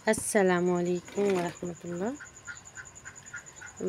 Assalamualaikum warahmatullah.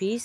20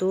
2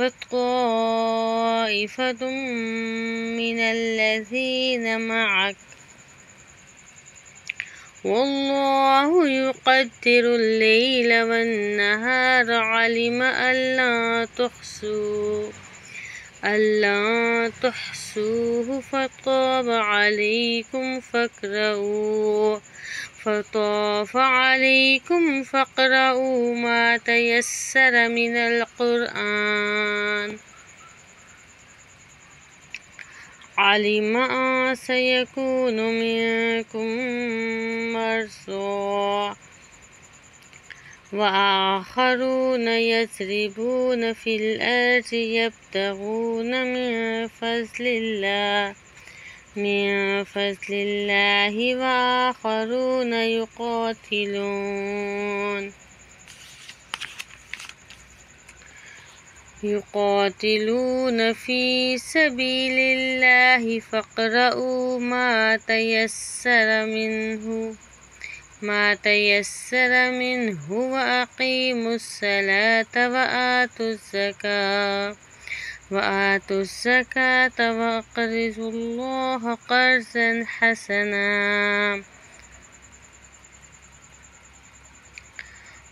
وطائفة من الذين معك والله يقدر الليل والنهار علم ألا تحصوه فطاف عليكم فاقرؤوا ما تيسر من القرآن علم أن سيكون منكم مرضى وآخرون يضربون في الأرض يبتغون من فضل الله وآخرون يقاتلون في سبيل الله فاقرؤوا ما تيسر منه وأقيموا الصلاة وآتوا الزكاة وأقرضوا الله قرضا حسنا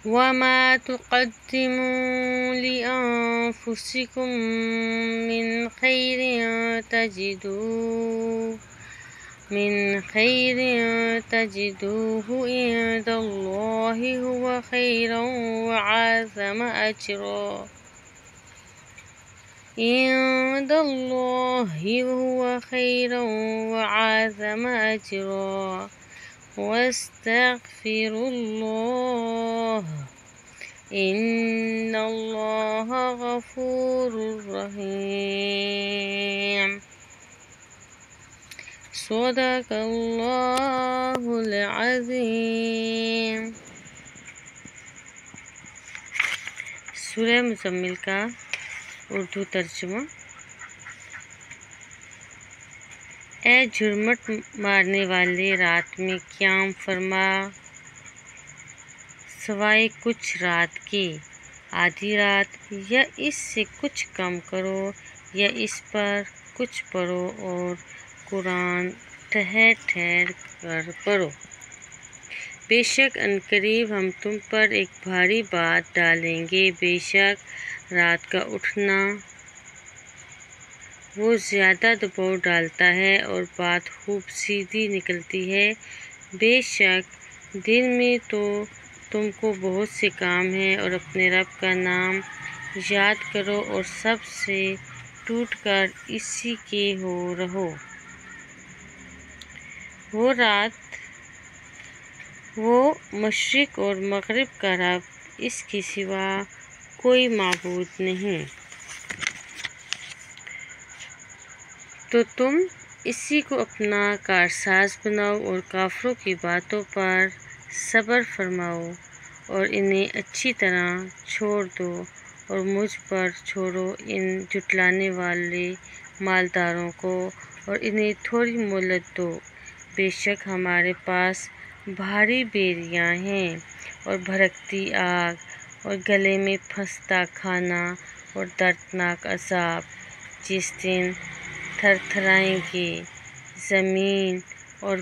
وما تقدموا لأنفسكم من خير تجدوه عند الله هو خيرا وأعظم أجرا واستغفروا الله إن الله غفور رحيم صدق اللہ العظیم۔ سورہ مزمل کا اردو ترجمہ۔ اے جھرمٹ مارنے والے، رات میں قیام فرما، سوائے کچھ رات کے، آدھی رات یا اس سے کچھ کم کرو یا اس پر کچھ پڑھو اور قرآن ٹھہر ٹھہر کر پڑھو۔ بے شک عنقریب ہم تم پر ایک بھاری بات ڈالیں گے۔ بے شک رات کا اٹھنا وہ زیادہ دباؤ ڈالتا ہے اور بات خوب سیدھی نکلتی ہے۔ بے شک دن میں تو تم کو بہت سے کام ہیں، اور اپنے رب کا نام یاد کرو اور سب سے ٹوٹ کر اسی کے ہو رہو۔ وہ رات، وہ مشرق اور مغرب کا رب، اس کے سوا کوئی معبود نہیں، تو تم اسی کو اپنا کارساز بناؤ اور کافروں کی باتوں پر صبر فرماؤ اور انہیں اچھی طرح چھوڑ دو، اور مجھ پر چھوڑو ان جھٹلانے والے مالداروں کو اور انہیں تھوڑی مہلت دو۔ بے شک ہمارے پاس بھاری بیریاں ہیں اور بھڑکتی آگ اور گلے میں پھنستا کھانا اور دردناک عذاب، جس دن تھر تھرائیں گے زمین اور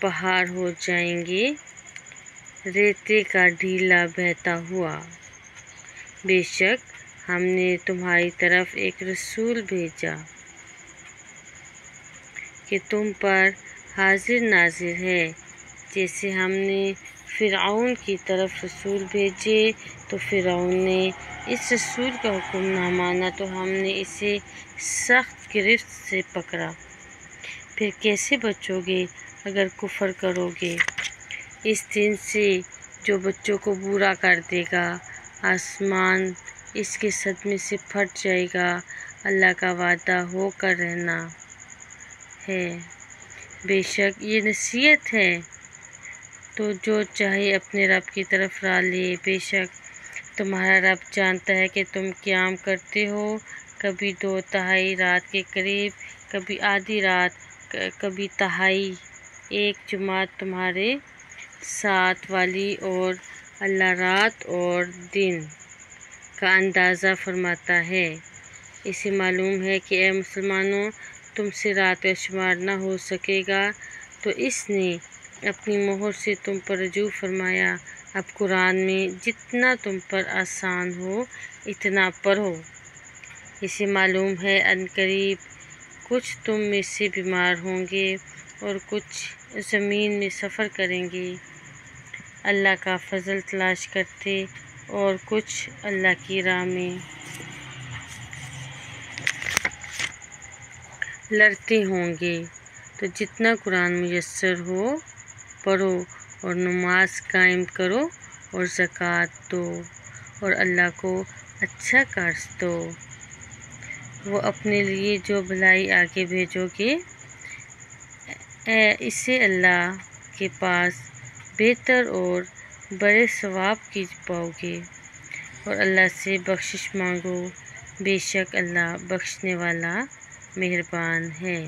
پہاڑ ہو جائیں گے ریتے کا ڈھیلا بہتا ہوا۔ بے شک ہم نے تمہاری طرف ایک رسول بھیجا کہ تم پر حاضر ناظر ہے۔ جیسے ہم نے فرعون کی طرف رسول بھیجے تو فرعون نے اس رسول کا حکم نہ مانا تو ہم نے اسے سخت گرفت سے پکڑا۔ پھر کیسے بچو گے اگر کفر کرو گے؟ اس دن سے جو بچوں کو بوڑھا کر دے گا، آسمان اس کے صدمے سے پھٹ جائے گا۔ اللہ کا وعدہ ہو کر رہنا ہے، بے شک یہ نصیحت ہے، تو جو چاہے اپنے رب کی طرف راہ لے۔ بے شک تمہارا رب جانتا ہے کہ تم قیام کرتے ہو، کبھی 2/3 رات کے قریب، کبھی آدھی رات، کبھی تہائی، ایک جماعت تمہارے ساتھ والی، اور اللہ رات اور دن کا اندازہ فرماتا ہے۔ اسے معلوم ہے کہ اے مسلمانوں، تم سے رات کا شمار نہ ہو سکے گا، تو اس نے اپنی مہر سے تم پر رجوع فرمایا۔ اب قرآن میں جتنا تم پر آسان ہو اتنا پڑھو۔ اسے معلوم ہے عنقریب کچھ تم میں سے بیمار ہوں گے اور کچھ زمین میں سفر کریں گے، اللہ کا فضل تلاش کرتے، اور کچھ اللہ کی راہ میں لڑتے ہوں گے۔ تو جتنا قرآن میسر ہو پڑھو، اور نماز قائم کرو، اور زکوٰۃ دو، اور اللہ کو اچھا قرض دو۔ وہ اپنے لیے جو بھلائی آگے بھیجو گے، اسے اللہ کے پاس بہتر اور بڑے ثواب کی پاؤ گے، اور اللہ سے بخشش مانگو، بے شک اللہ بخشنے والا مہربان ہے۔